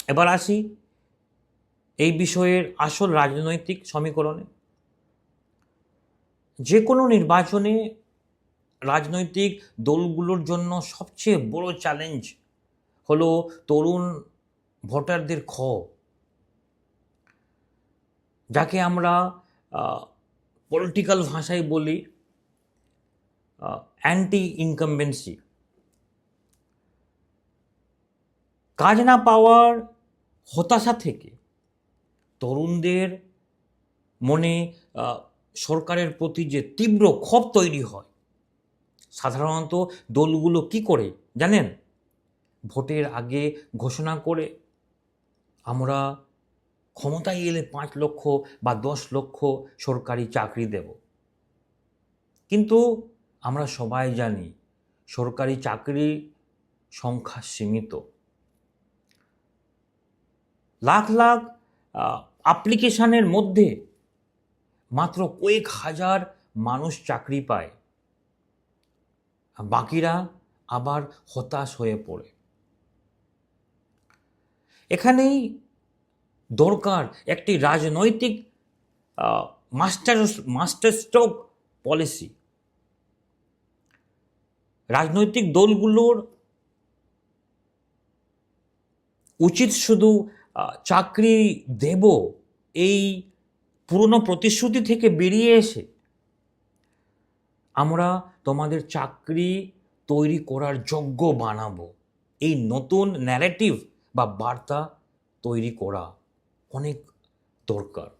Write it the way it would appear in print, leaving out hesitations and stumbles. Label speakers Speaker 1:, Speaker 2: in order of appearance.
Speaker 1: এবার আসি এই বিষয়ের আসল রাজনৈতিক সমীকরণে। যে কোনো নির্বাচনে রাজনৈতিক দলগুলোর জন্য সবচেয়ে বড় চ্যালেঞ্জ হলো তরুণ ভোটারদের ক্ষোভ, যাকে আমরা পলিটিক্যাল ভাষায় বলি অ্যান্টি ইনকামবেন্সি। কাজ না পাওয়ার হতাশা থেকে তরুণদের মনে সরকারের প্রতি যে তীব্র ক্ষোভ তৈরি হয়, সাধারণত দলগুলো কি করে জানেন? ভোটের আগে ঘোষণা করে আমরা ক্ষমতায় এলে 5 লক্ষ বা 10 লক্ষ সরকারি চাকরি দেব। কিন্তু আমরা সবাই জানি সরকারি চাকরি সংখ্যা সীমিত। লাখ লাখ অ্যাপ্লিকেশনের মধ্যে মাত্র কয়েক হাজার মানুষ চাকরি পায়, বাকিরা আবার হতাশ হয়ে পড়ে। এখানেই দরকার একটি রাজনৈতিক মাস্টার স্ট্রোক পলিসি। রাজনৈতিক দলগুলোর উচিত শুধু চাকরি দেব এই পুরনো প্রতিশ্রুতি থেকে বেরিয়ে এসে আমরা তোমাদের চাকরি তৈরি করার যোগ্য বানাবো, এই নতুন ন্যারেটিভ বা বার্তা তৈরি করা অনেক দরকার।